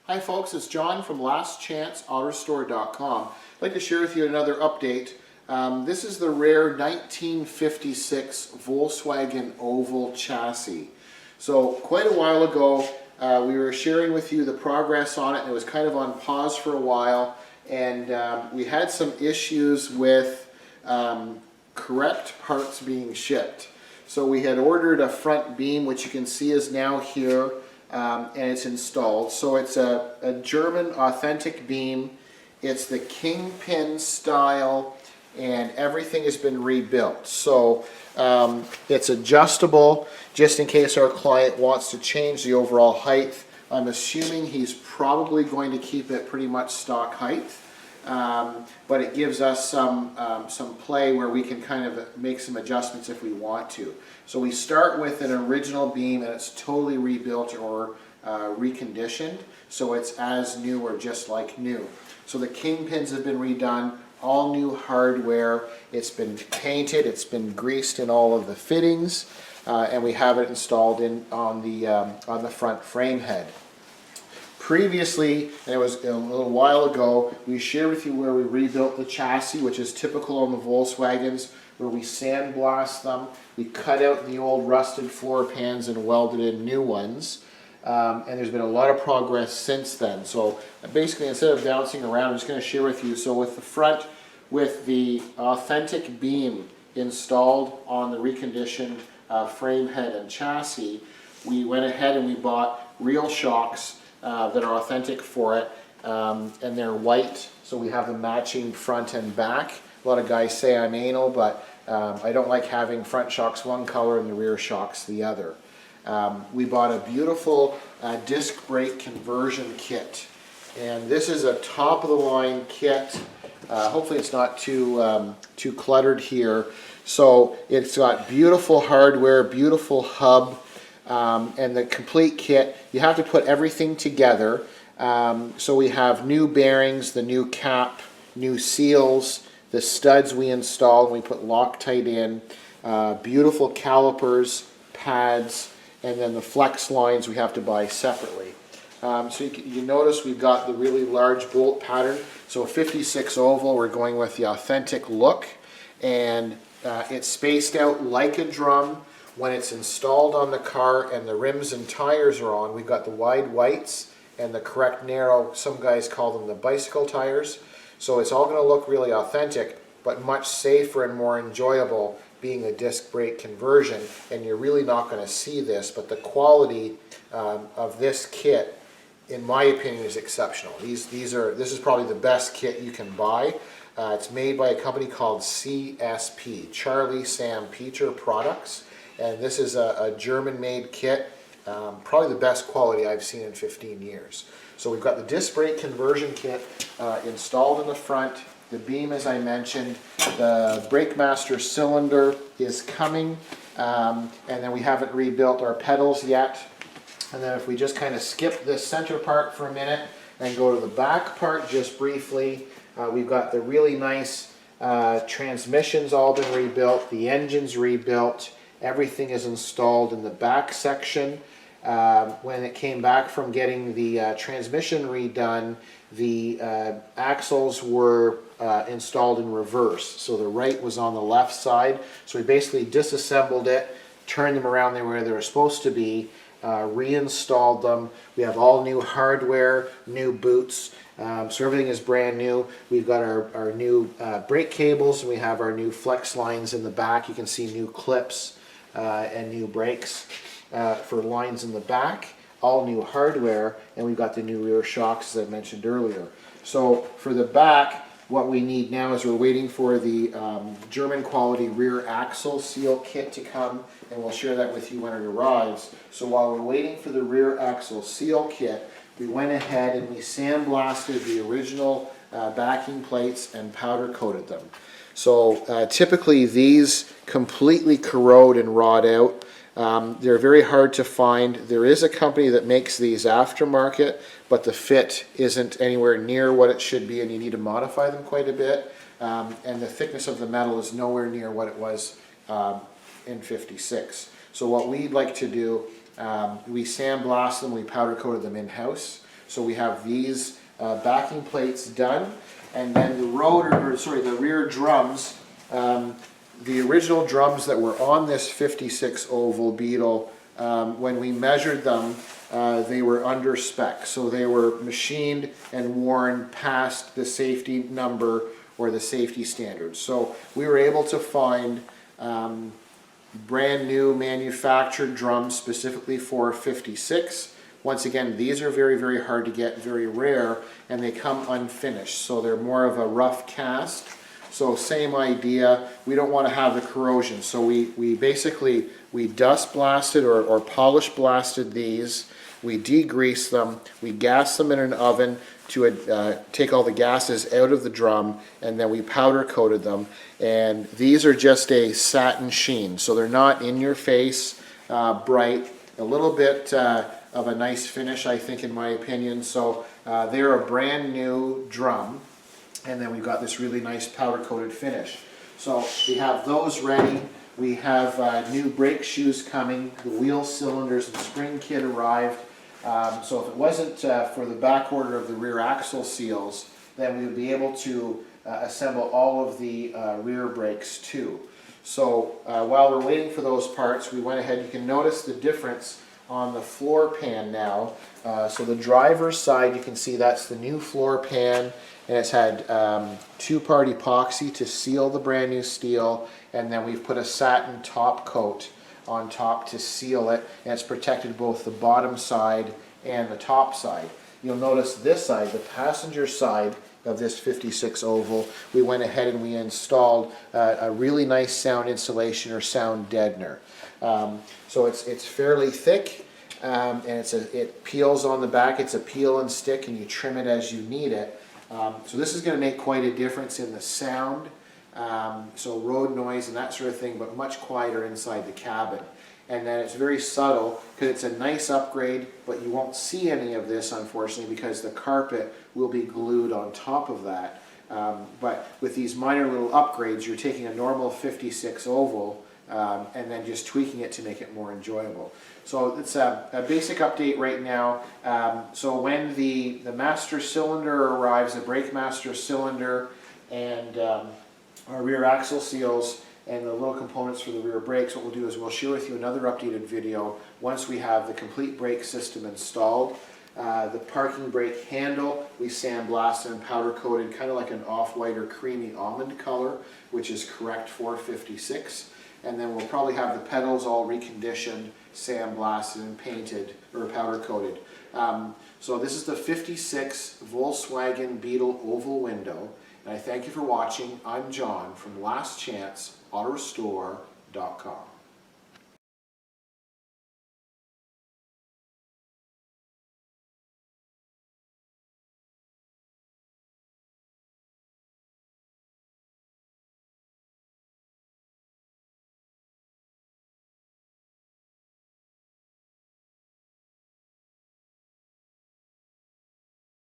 Hi folks, it's John from lastchanceautorestore.com. I'd like to share with you another update. This is the rare 1956 Volkswagen oval chassis. So quite a while ago we were sharing with you the progress on it, and it was kind of on pause for a while, and we had some issues with correct parts being shipped. So we had ordered a front beam, which you can see is now here. And it's installed. So it's a German authentic beam. It's the kingpin style, and everything has been rebuilt. So it's adjustable just in case our client wants to change the overall height. I'm assuming he's probably going to keep it pretty much stock height, but it gives us some play where we can kind of make some adjustments if we want to. So we start with an original beam, and it's totally rebuilt or reconditioned, so it's as new or just like new. So the kingpins have been redone, all new hardware. It's been painted, it's been greased in all of the fittings, and we have it installed on the front frame head. Previously, and it was a little while ago, we shared with you where we rebuilt the chassis, which is typical on the Volkswagens, where we sandblast them. We cut out the old rusted floor pans and welded in new ones. And there's been a lot of progress since then. So basically, instead of bouncing around, I'm just going to share with you. So with the front, with the authentic beam installed on the reconditioned frame head and chassis, we went ahead and we bought real shocks that are authentic for it, and they're white, so we have the matching front and back. A lot of guys say I'm anal, but I don't like having front shocks one color and the rear shocks the other. We bought a beautiful disc brake conversion kit, and this is a top-of-the-line kit. Hopefully it's not too cluttered here. So it's got beautiful hardware, beautiful hub, and the complete kit. You have to put everything together. So we have new bearings, the new cap, new seals, the studs we installed, we put Loctite in, beautiful calipers, pads, and then the flex lines we have to buy separately. So you notice we've got the really large bolt pattern. So a 56 oval, we're going with the authentic look, and it's spaced out like a drum. When it's installed on the car and the rims and tires are on, we've got the wide whites and the correct narrow, some guys call them the bicycle tires. So it's all going to look really authentic, but much safer and more enjoyable being a disc brake conversion. And you're really not going to see this, but the quality of this kit, in my opinion, is exceptional. This is probably the best kit you can buy. It's made by a company called CSP, Charlie Sam Peter Products. And this is a German-made kit, probably the best quality I've seen in 15 years. So we've got the disc brake conversion kit installed in the front, the beam as I mentioned, the brake master cylinder is coming, and then we haven't rebuilt our pedals yet. And then if we just kind of skip this center part for a minute and go to the back part just briefly, we've got the really nice transmissions all been rebuilt, the engine's rebuilt. Everything is installed in the back section. When it came back from getting the transmission redone, the axles were installed in reverse. So the right was on the left side. So we basically disassembled it, turned them around where they were supposed to be, reinstalled them. We have all new hardware, new boots. So everything is brand new. We've got our new brake cables, and we have our new flex lines in the back. You can see new clips and new brakes for lines in the back, all new hardware, and we've got the new rear shocks as I mentioned earlier. So for the back, what we need now is we're waiting for the German quality rear axle seal kit to come, and we'll share that with you when it arrives. So while we're waiting for the rear axle seal kit, we went ahead and we sandblasted the original backing plates and powder coated them. So typically these completely corrode and rot out. They're very hard to find. There is a company that makes these aftermarket, but the fit isn't anywhere near what it should be, and you need to modify them quite a bit. And the thickness of the metal is nowhere near what it was in 56. So what we'd like to do, we sandblast them, we powder coated them in-house. So we have these backing plates done, and then the the rear drums, the original drums that were on this 56 oval Beetle, when we measured them, they were under spec. So they were machined and worn past the safety number or the safety standards. So we were able to find brand new manufactured drums specifically for 56. Once again, these are very, very hard to get, very rare, and they come unfinished. So they're more of a rough cast. So same idea, we don't want to have the corrosion. So we basically, we dust blasted or polish blasted these. We degrease them, we gas them in an oven to take all the gases out of the drum, and then we powder coated them. And these are just a satin sheen, so they're not in your face, bright, a little bit of a nice finish, I think, in my opinion. So they're a brand new drum, and then we've got this really nice powder coated finish. So we have those ready. We have new brake shoes coming. The wheel cylinders and spring kit arrived. So if it wasn't for the back order of the rear axle seals, then we would be able to assemble all of the rear brakes too. So while we're waiting for those parts, we went ahead. You can notice the difference on the floor pan now. So the driver's side, you can see that's the new floor pan, and it's had two-part epoxy to seal the brand new steel, and then we've put a satin top coat on top to seal it, and it's protected both the bottom side and the top side. You'll notice this side, the passenger side of this 56 oval, we went ahead and we installed a really nice sound insulation or sound deadener. So it's fairly thick, and it peels on the back. It's a peel and stick, and you trim it as you need it. So this is going to make quite a difference in the sound. So road noise and that sort of thing, but much quieter inside the cabin. And then it's very subtle because it's a nice upgrade, but you won't see any of this, unfortunately, because the carpet will be glued on top of that. But with these minor little upgrades, you're taking a normal 56 oval and then just tweaking it to make it more enjoyable. So it's a basic update right now. So when the master cylinder arrives, the brake master cylinder, and our rear axle seals and the little components for the rear brakes, what we'll do is we'll share with you another updated video once we have the complete brake system installed. The parking brake handle, we sandblasted and powder coated kind of like an off-white or creamy almond color, which is correct for 56. And then we'll probably have the pedals all reconditioned, sandblasted and painted or powder coated. So this is the 56 Volkswagen Beetle oval window. And I thank you for watching. I'm John from lastchanceautorestore.com.